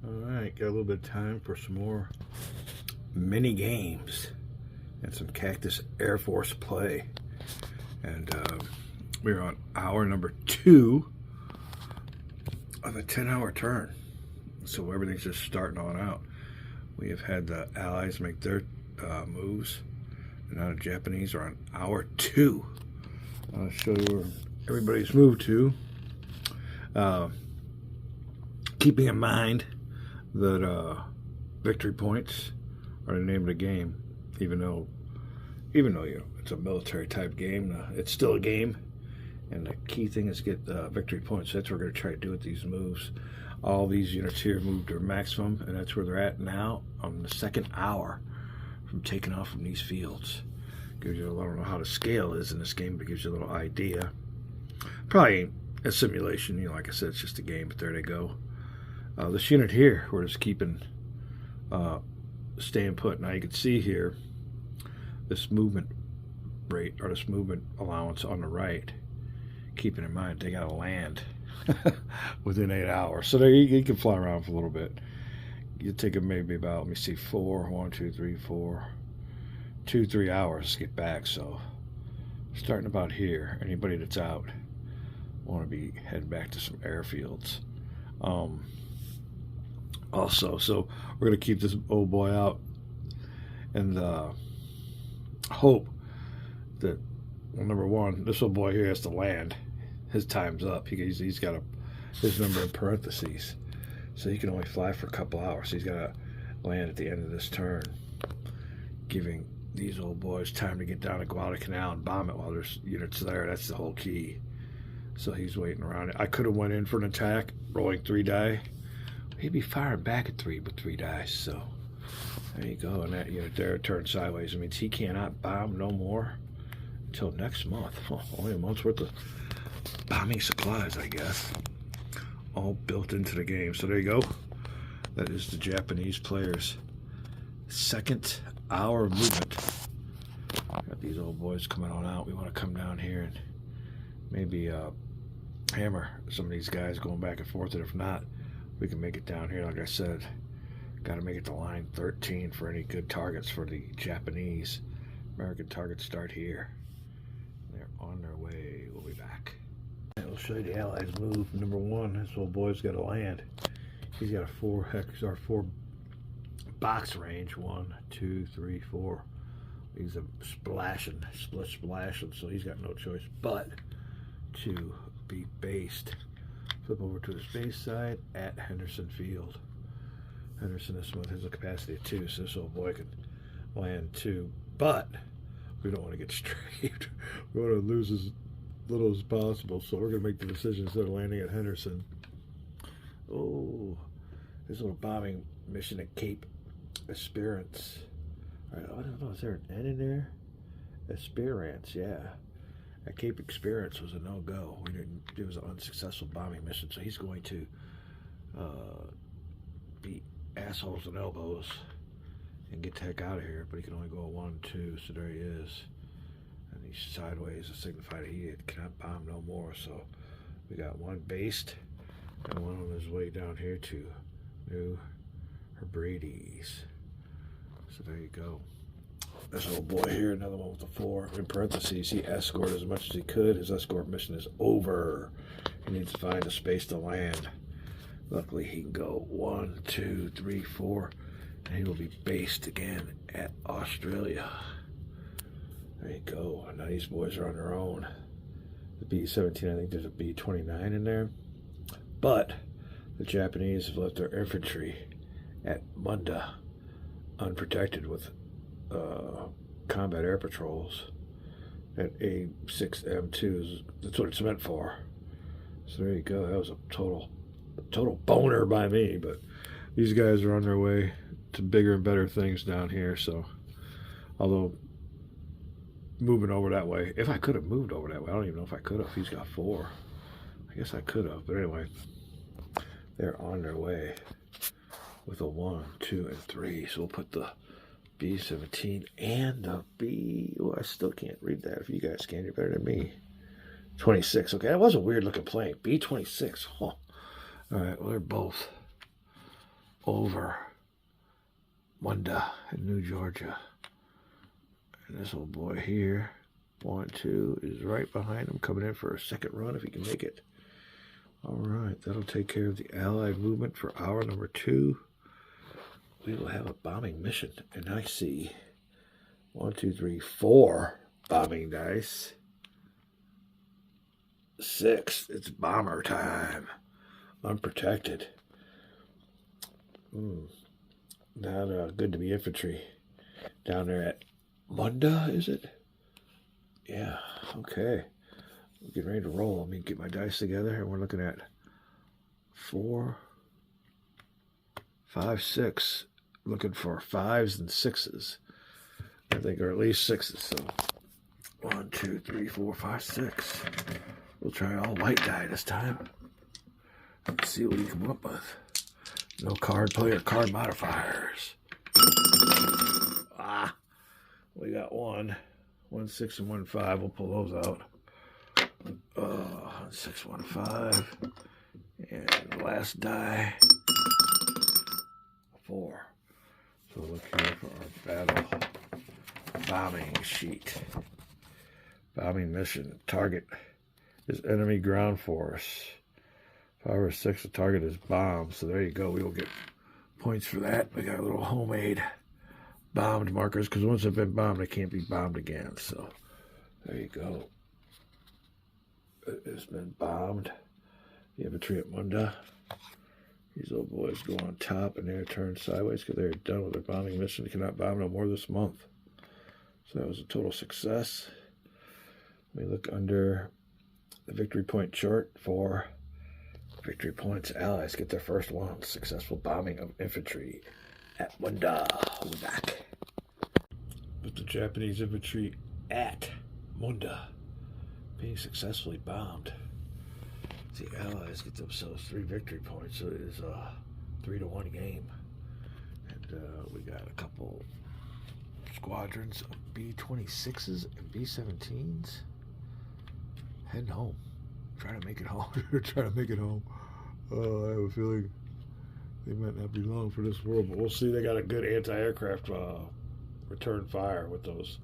Alright, got a little bit of time for some more mini games and some Cactus Air Force play. And we're on hour number 2 of a 10-hour turn. So everything's just starting on out. We have had the Allies make their moves. And now the Japanese are on hour 2. I'll show you where everybody's moved to. Keeping in mind that victory points are the name of the game, even though you know it's a military type game, it's still a game, and the key thing is get victory points. That's what we're going to try to do with these moves. All these units here moved their maximum, and that's where they're at now on the second hour from taking off from these fields. Gives you I don't know how the scale is in this game, but it gives you a little idea. Probably a simulation, you know, like I said, it's just a game, but there they go. This unit here, we're just keeping, staying put. Now you can see here, this movement rate, or this movement allowance on the right, keeping in mind they got to land within 8 hours. So there you can fly around for a little bit. You take it maybe about, let me see, 2-3 hours to get back. So starting about here, anybody that's out want to be heading back to some airfields. Also, so we're going to keep this old boy out and hope that, well, number one, this old boy here has to land. His time's up. He's got his number in parentheses, so he can only fly for a couple hours. He's got to land at the end of this turn, giving these old boys time to get down to Guadalcanal and bomb it while there's units there. That's the whole key. So he's waiting around. I could have went in for an attack, rolling 3 die. He'd be firing back at 3 with 3 dice. So there you go. And that unit there turned sideways. It means he cannot bomb no more until next month. Well, only a month's worth of bombing supplies, I guess, all built into the game. So there you go. That is the Japanese players' second hour of movement. Got these old boys coming on out. We want to come down here and maybe hammer some of these guys going back and forth, and if not, we can make it down here. Like I said, got to make it to line 13 for any good targets for the Japanese. American targets start here. They're on their way. We'll be back. We'll show you the Allies move. Number 1, this old boy's got to land. He's got a 4 box range. 1, 2, 3, 4. He's a splashing, so he's got no choice but to be based. Flip over to his base side at Henderson Field. Henderson has a capacity of 2, so this old boy can land 2, but we don't want to get strafed. We want to lose as little as possible, so we're going to make the decision instead of landing at Henderson. Oh, this little bombing mission at Cape Esperance. All right, I don't know, is there an N in there? Esperance, yeah. At Cape Experience was a no-go. It was an unsuccessful bombing mission, so he's going to be assholes and elbows and get the heck out of here. But he can only go 1, 2, so there he is. And he's sideways to signify that he cannot bomb no more. So we got 1 based and 1 on his way down here to New Hebrides. So there you go. This old boy here, another one with a 4. In parentheses, he escorted as much as he could. His escort mission is over. He needs to find a space to land. Luckily, he can go 1, 2, 3, 4, and he will be based again at Australia. There you go. Now these boys are on their own. The B-17, I think there's a B-29 in there. But the Japanese have left their infantry at Munda unprotected with combat air patrols at A6M2s. That's what it's meant for. So there you go. That was a total boner by me, but these guys are on their way to bigger and better things down here. So although moving over that way, if I could have moved over that way, I don't even know if I could have. He's got 4. I guess I could have, but anyway, they're on their way with a 1, 2, and 3. So we'll put the B-17 and the B. Oh, I still can't read that. If you guys can, you're better than me. 26. Okay, that was a weird looking plane. B-26. Oh. All right, well, they're both over Munda in New Georgia. And this old boy here, 1, 2, is right behind him, coming in for a second run if he can make it. All right, that'll take care of the Allied movement for hour number 2. We will have a bombing mission, and I see 1, 2, 3, 4 bombing dice. 6, it's bomber time. Unprotected. Not good to be infantry. Down there at Munda, is it? Yeah, okay. We're getting ready to roll. Let me get my dice together, and we're looking at 4, 5, 6. Looking for 5s and 6s. I think, or at least 6s. So 1, 2, 3, 4, 5, 6. We'll try all white die this time. Let's see what we come up with. No card play or card modifiers. We got 1, 6, and 1, 5. We'll pull those out. 6, 1, 5. And the last die, 4. So look here for our battle bombing sheet. Bombing mission. Target is enemy ground force. 5 or 6, the target is bombed. So there you go. We will get points for that. We got a little homemade bombed markers, because once they've been bombed, they can't be bombed again. So there you go. It's been bombed. The infantry at Munda. These old boys go on top and they're turned sideways because they're done with their bombing mission. They cannot bomb no more this month. So that was a total success. We look under the victory point chart for victory points. Allies get their first one. Successful bombing of infantry at Munda. We'll be back. With the Japanese infantry at Munda being successfully bombed. The Allies get themselves 3 victory points, so it is a 3-1 game. And we got a couple squadrons of B-26s and B-17s heading home. Trying to make it home. Trying to make it home. I have a feeling they might not be long for this world, but we'll see. They got a good anti-aircraft return fire with those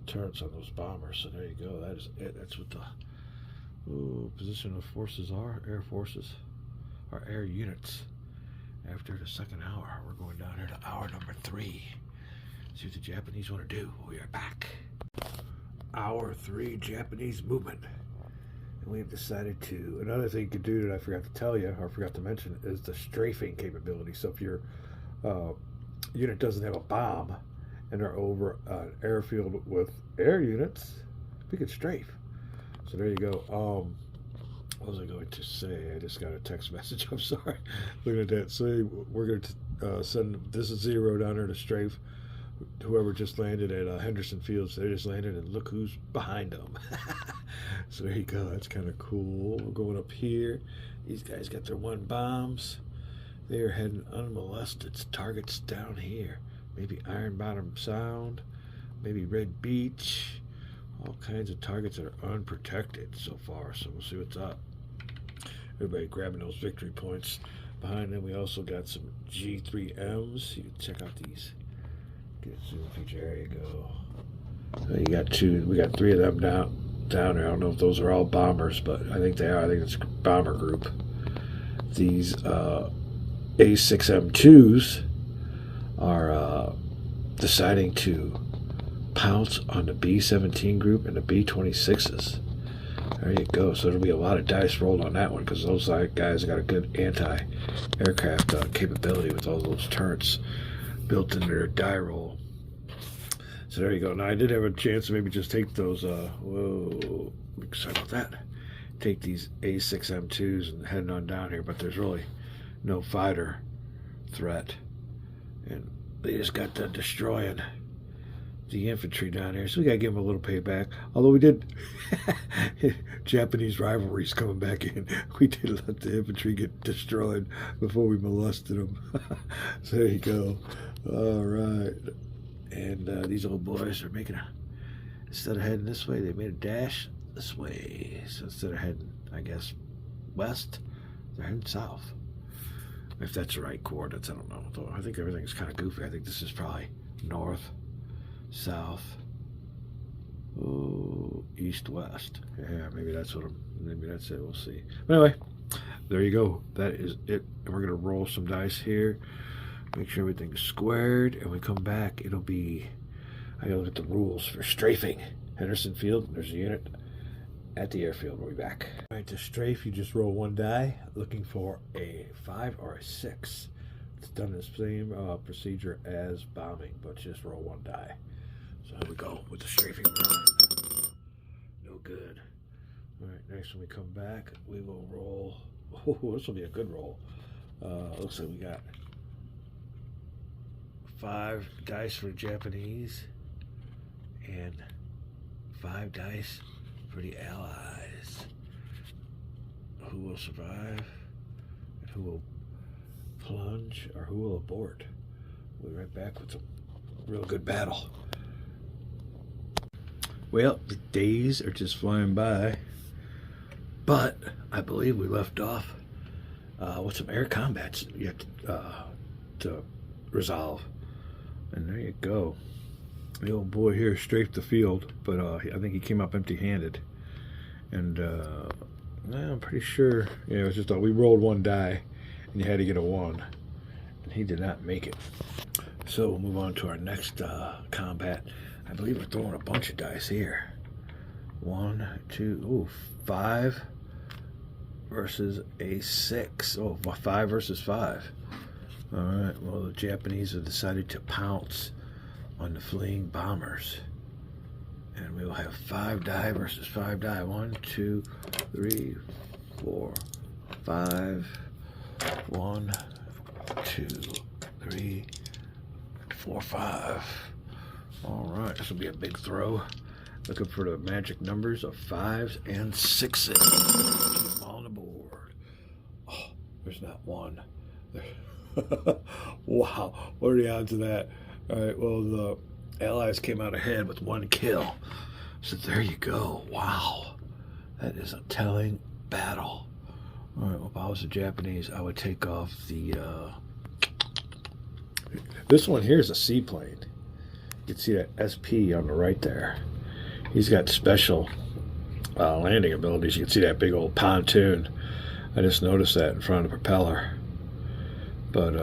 turrets on those bombers. So there you go. That is it. That's what the position of forces are. Air forces are air units. After the second hour, we're going down here to hour number 3. See what the Japanese want to do. We are back. Hour 3 Japanese movement. And we've decided to, another thing you could do that I forgot to tell you, or forgot to mention, is the strafing capability. So if your unit doesn't have a bomb and they're over an airfield with air units, we could strafe. So there you go. What was I going to say? I just got a text message. I'm sorry. Looking at that. So we're going to send, this is 0 down there to strafe whoever just landed at Henderson Fields. They just landed, and look who's behind them. So there you go. That's kind of cool. We're going up here. These guys got their 1 bombs. They are heading unmolested. Targets down here. Maybe Iron Bottom Sound. Maybe Red Beach. All kinds of targets that are unprotected so far. So we'll see what's up. Everybody grabbing those victory points. Behind them, we also got some G3Ms. You can check out these. Get a zoom feature. There you go. You got 2. We got 3 of them down there. I don't know if those are all bombers, but I think they are. I think it's a bomber group. These A6M2s are deciding to pounce on the B-17 group and the B-26s. There you go. So there'll be a lot of dice rolled on that one, because those guys got a good anti-aircraft capability with all those turrets built into their die roll. So there you go. Now I did have a chance to maybe just take those, whoa, I'm excited about that. Take these A6M2s and heading on down here, but there's really no fighter threat. And they just got done destroying the infantry down here, so we gotta give them a little payback. Although we did, Japanese rivalries coming back in. We did let the infantry get destroyed before we molested them. So there you go. All right, and these old boys are making instead of heading this way, they made a dash this way. So instead of heading, I guess, west, they're heading south. If that's the right coordinates, I don't know. Though I think everything's kind of goofy. I think this is probably north, south, east, west. Yeah, maybe that's it. We'll see. But anyway, there you go. That is it. And we're gonna roll some dice here. Make sure everything's squared, and we come back. It'll be. I gotta look at the rules for strafing. Henderson Field. There's a unit at the airfield. We'll be back. All right, to strafe, you just roll one die, looking for a 5 or a 6. It's done the same procedure as bombing, but just roll one die. So here we go with the strafing run. No good. All right, next when we come back, we will roll. Oh, this will be a good roll. Looks like we got 5 dice for the Japanese and 5 dice for the Allies. Who will survive and who will plunge or who will abort? We'll be right back with some real good battle. Well, the days are just flying by, but I believe we left off with some air combats you have to resolve. And there you go. The old boy here strafed the field, but I think he came up empty-handed. And I'm pretty sure, yeah, it was just we rolled one die, and you had to get a 1, and he did not make it. So we'll move on to our next combat. I believe we're throwing a bunch of dice here. 1, 2, 5 versus a 6. Oh, 5 versus 5. All right. Well, the Japanese have decided to pounce on the fleeing bombers, and we will have 5 die versus 5 die. 1, 2, 3, 4, 5. 1, 2, 3, 4, 5. All right, this will be a big throw. Looking for the magic numbers of 5s and 6s. Keep them all on the board. Oh, there's not one. Wow, what are the odds of that? All right, well, the Allies came out ahead with 1 kill. So there you go. Wow, that is a telling battle. All right, well, if I was the Japanese, I would take off the... This one here is a seaplane. You can see that SP on the right there. He's got special landing abilities. You can see that big old pontoon. I just noticed that in front of the propeller. But,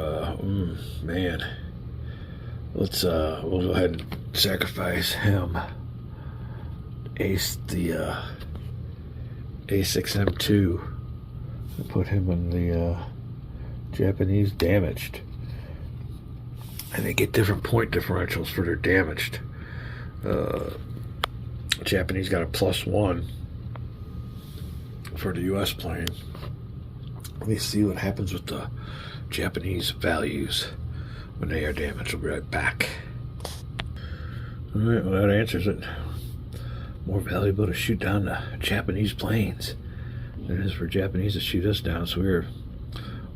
man, let's, we'll go ahead and sacrifice him. Ace the, A6M2. And put him in the, Japanese damaged. And they get different point differentials for their damaged. Japanese got a +1 for the U.S. plane. Let me see what happens with the Japanese values when they are damaged. We'll be right back. All right, well, that answers it. More valuable to shoot down the Japanese planes than it is for Japanese to shoot us down. So we're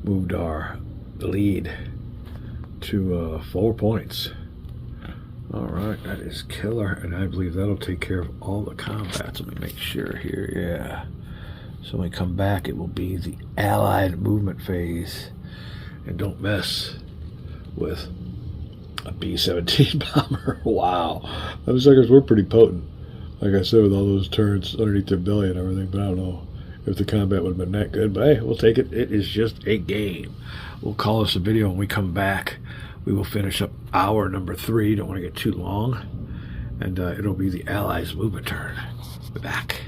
moved our lead to 4 points. All right, that is killer, and I believe that'll take care of all the combats. Let me make sure here. Yeah. So when we come back, it will be the Allied movement phase. And don't mess with a B-17 bomber. Wow. Those suckers were pretty potent. Like I said, with all those turrets underneath their belly and everything. But I don't know if the combat would have been that good. But hey, we'll take it. It is just a game. We'll call this a video when we come back. We will finish up hour number 3. Don't want to get too long. And it'll be the Allies' movement turn. We're back.